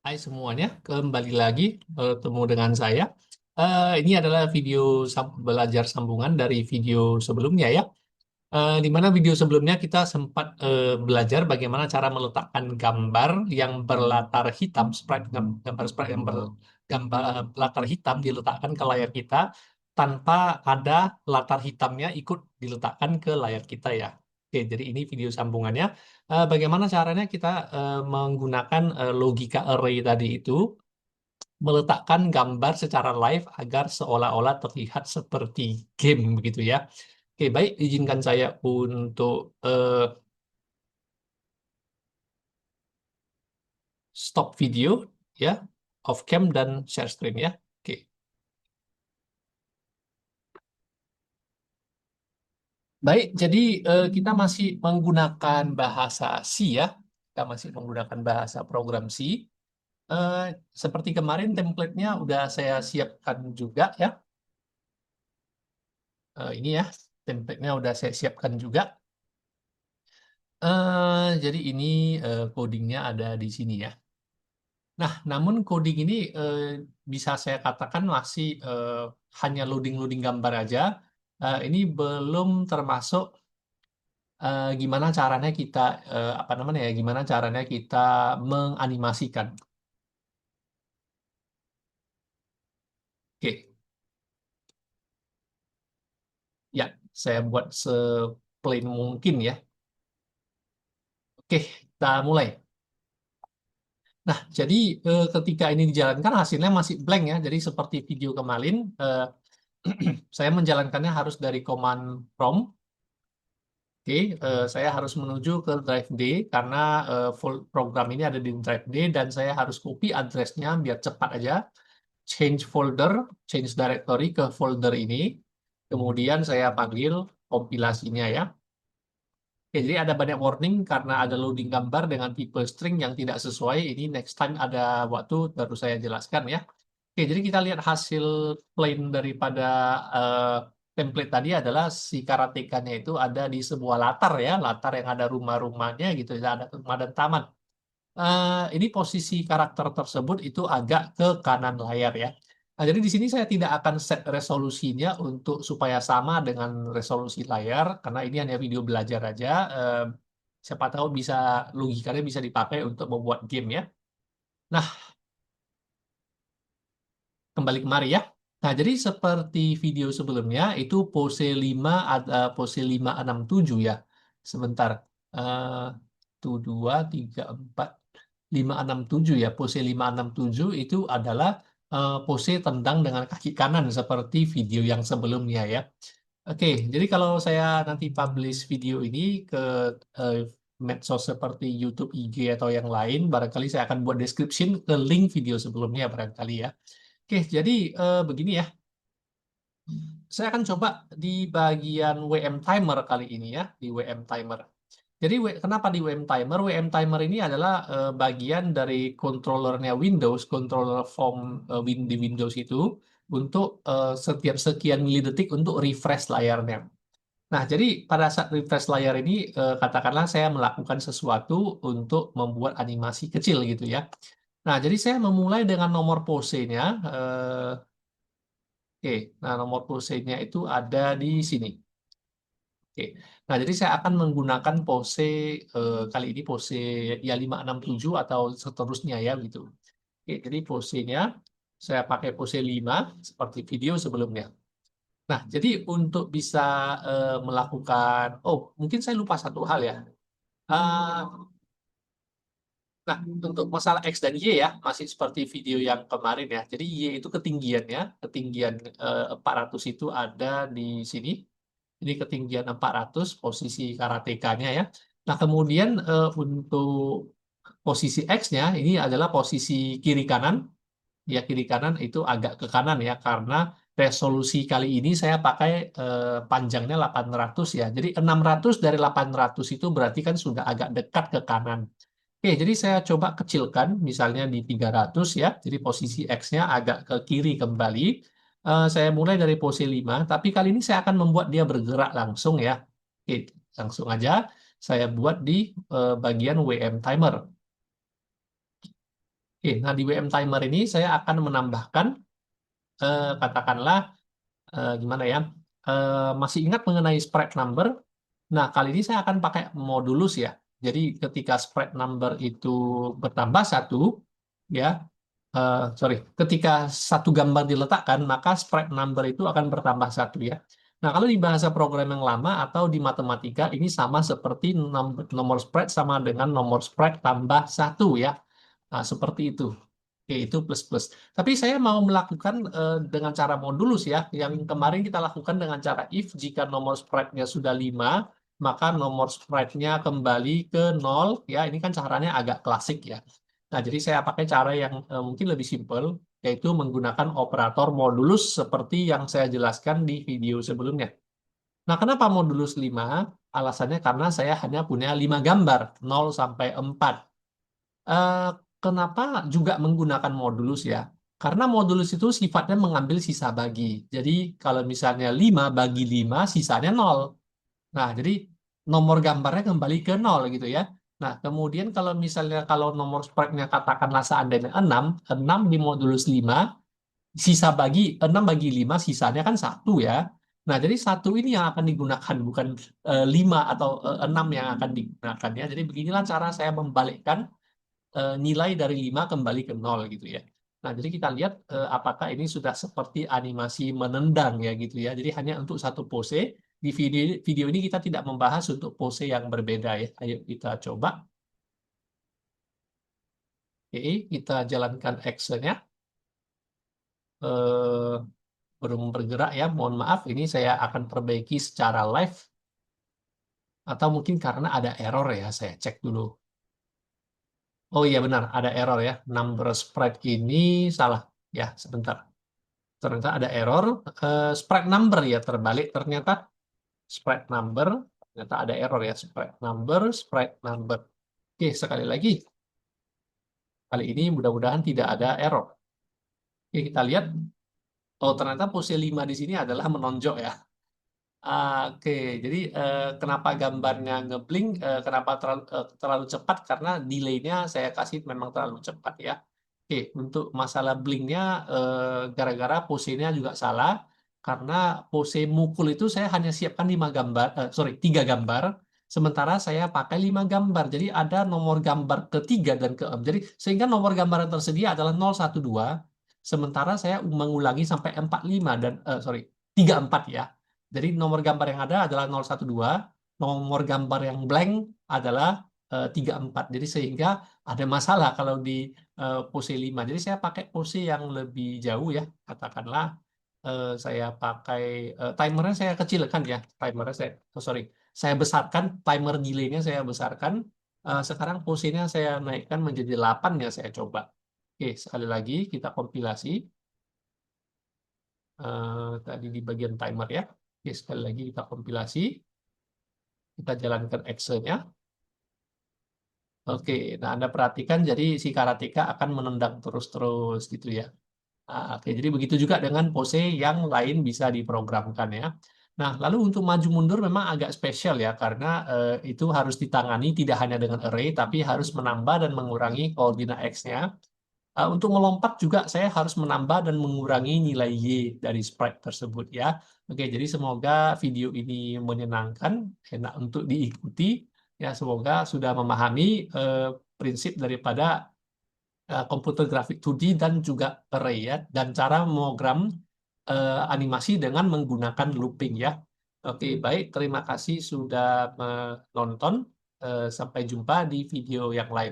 Hai semuanya, kembali lagi bertemu dengan saya. Ini adalah video belajar sambungan dari video sebelumnya ya. Di mana video sebelumnya kita sempat belajar bagaimana cara meletakkan gambar yang berlatar hitam, gambar sprite yang bergambar latar hitam diletakkan ke layar kita tanpa ada latar hitamnya ikut diletakkan ke layar kita ya. Oke, jadi ini video sambungannya. Bagaimana caranya kita menggunakan logika array tadi itu meletakkan gambar secara live agar seolah-olah terlihat seperti game begitu ya. Oke, baik, izinkan saya untuk stop video ya, off cam dan share screen ya. Oke. Baik, jadi kita masih menggunakan bahasa C ya. Kita masih menggunakan bahasa program C. Eh, Seperti kemarin template-nya udah saya siapkan juga ya. Ini ya, template-nya udah saya siapkan juga. Jadi ini codingnya ada di sini ya. Nah, namun coding ini bisa saya katakan masih hanya loading-loading gambar aja. Ini belum termasuk gimana caranya kita apa namanya ya, gimana caranya kita menganimasikan. Oke, ya, saya buat seplain mungkin ya. Oke, kita mulai. Nah, jadi ketika ini dijalankan hasilnya masih blank ya. Jadi seperti video kemarin, saya menjalankannya harus dari command prompt. Oke, saya harus menuju ke drive D karena full program ini ada di drive D dan saya harus copy addressnya biar cepat aja. Change folder, change directory ke folder ini. Kemudian saya panggil kompilasinya ya. Oke, jadi ada banyak warning karena ada loading gambar dengan tipe string yang tidak sesuai. Ini next time ada waktu baru saya jelaskan ya. Oke, jadi kita lihat hasil plain daripada eh, template tadi adalah si karateka-nya itu ada di sebuah latar ya, latar yang ada rumah-rumahnya gitu, ya, ada rumah dan taman. Ini posisi karakter tersebut itu agak ke kanan layar ya. Nah, jadi di sini saya tidak akan set resolusinya untuk supaya sama dengan resolusi layar karena ini hanya video belajar aja. Eh, Siapa tahu bisa logikanya bisa dipakai untuk membuat game ya. Nah, kembali kemari ya. Nah, jadi seperti video sebelumnya itu pose 5 ada pose 567 ya. Sebentar. Eh 2 3 4 567 ya. Pose 567 itu adalah pose tendang dengan kaki kanan seperti video yang sebelumnya ya. Oke, jadi kalau saya nanti publish video ini ke eh, medsos seperti YouTube, IG atau yang lain, barangkali saya akan buat description ke link video sebelumnya barangkali ya. Oke, jadi begini ya. Saya akan coba di bagian WM timer kali ini ya, di WM timer. Jadi kenapa di WM timer? WM timer ini adalah bagian dari controllernya Windows, controller form di Windows itu untuk setiap sekian milidetik untuk refresh layarnya. Nah, jadi pada saat refresh layar ini, katakanlah saya melakukan sesuatu untuk membuat animasi kecil gitu ya. Nah, jadi saya memulai dengan nomor posenya. Oke, nah nomor pose-nya itu ada di sini. Oke. Nah, jadi saya akan menggunakan pose kali ini pose ya 567 atau seterusnya ya gitu. Oke, jadi posenya saya pakai pose 5 seperti video sebelumnya. Nah, jadi untuk bisa melakukan mungkin saya lupa satu hal ya. Eh, Nah, untuk masalah X dan Y ya, masih seperti video yang kemarin ya. Jadi Y itu ketinggiannya, ketinggian 400 itu ada di sini. Ini ketinggian 400 posisi karateka-nya ya. Nah, kemudian untuk posisi X-nya ini adalah posisi kiri kanan. Ya, kiri kanan itu agak ke kanan ya karena resolusi kali ini saya pakai panjangnya 800 ya. Jadi 600 dari 800 itu berarti kan sudah agak dekat ke kanan. Oke, jadi saya coba kecilkan misalnya di 300 ya. Jadi posisi X-nya agak ke kiri kembali. Saya mulai dari posisi 5, tapi kali ini saya akan membuat dia bergerak langsung ya. Oke, langsung aja saya buat di bagian WM timer. Oke, nah di WM Timer ini saya akan menambahkan, katakanlah, gimana ya, masih ingat mengenai spread number. Nah, kali ini saya akan pakai modulus ya. Jadi ketika spread number itu bertambah satu, ya, sorry, ketika satu gambar diletakkan, maka spread number itu akan bertambah satu ya. Nah, kalau di bahasa program yang lama atau di matematika, ini sama seperti nomor spread sama dengan nomor spread tambah satu ya. Nah, seperti itu. Oke, itu plus-plus. Tapi saya mau melakukan dengan cara modulus ya. Yang kemarin kita lakukan dengan cara if jika nomor spread-nya sudah 5, maka nomor spread-nya kembali ke 0. Ya, ini kan caranya agak klasik ya. Nah, jadi saya pakai cara yang mungkin lebih simpel, yaitu menggunakan operator modulus seperti yang saya jelaskan di video sebelumnya. Nah, kenapa modulus 5? Alasannya karena saya hanya punya 5 gambar, 0 sampai 4. Eh, Kenapa juga menggunakan modulus ya? Karena modulus itu sifatnya mengambil sisa bagi. Jadi kalau misalnya 5 bagi 5, sisanya 0. Nah, jadi nomor gambarnya kembali ke 0 gitu ya. Nah, kemudian kalau nomor spreadnya katakanlah seandainya 6, 6 di modulus 5, sisa bagi 6 bagi 5, sisanya kan 1 ya. Nah, jadi 1 ini yang akan digunakan, bukan 5 atau 6 yang akan digunakan ya. Jadi beginilah cara saya membalikkan nilai dari 5 kembali ke 0 gitu ya. Nah, jadi kita lihat apakah ini sudah seperti animasi menendang ya gitu ya. Jadi hanya untuk satu pose. Di video ini kita tidak membahas untuk pose yang berbeda ya. Ayo kita coba. Oke, kita jalankan actionnya. Eh, Belum bergerak ya, mohon maaf. Ini saya akan perbaiki secara live. Atau mungkin karena ada error ya, saya cek dulu. Oh iya benar, ada error ya. Number spread ini salah. Ya, sebentar. Ternyata ada error. Sprite number ya terbalik ternyata. Sprite number ternyata ada error ya. Sprite number. Oke, sekali lagi. Kali ini mudah-mudahan tidak ada error. Oke, kita lihat. Oh, ternyata pose 5 di sini adalah menonjok ya. Oke, jadi kenapa gambarnya ngeblink, kenapa terlalu cepat, karena delay-nya saya kasih memang terlalu cepat ya. Oke, untuk masalah blinknya, gara-gara posenya juga salah, karena pose mukul itu saya hanya siapkan 5 gambar, sorry, 3 gambar, sementara saya pakai 5 gambar, jadi ada nomor gambar ketiga dan keenam, jadi sehingga nomor gambar yang tersedia adalah 012, sementara saya mengulangi sampai 45 dan, sorry, 34 ya. Jadi nomor gambar yang ada adalah 012, nomor gambar yang blank adalah 34. Jadi sehingga ada masalah kalau di pose 5. Jadi saya pakai pose yang lebih jauh ya. Katakanlah saya pakai timernya saya kecilkan ya. Timernya saya, oh sorry, saya besarkan, timer delay-nya saya besarkan. Sekarang posenya saya naikkan menjadi 8 ya, saya coba. Oke, sekali lagi kita kompilasi. Tadi di bagian timer ya. Oke, sekali lagi kita kompilasi. Kita jalankan action-nya. Oke, nah Anda perhatikan jadi si karateka akan menendang terus-terus gitu ya. Oke, jadi begitu juga dengan pose yang lain bisa diprogramkan ya. Nah, lalu untuk maju mundur memang agak spesial ya, karena itu harus ditangani tidak hanya dengan array, tapi harus menambah dan mengurangi koordinat X-nya. Untuk melompat juga saya harus menambah dan mengurangi nilai Y dari sprite tersebut ya. Oke, jadi semoga video ini menyenangkan, enak untuk diikuti. Ya, semoga sudah memahami prinsip daripada komputer grafik 2D dan juga array ya, dan cara mengogram animasi dengan menggunakan looping ya. Oke, baik, terima kasih sudah menonton. Sampai jumpa di video yang lain.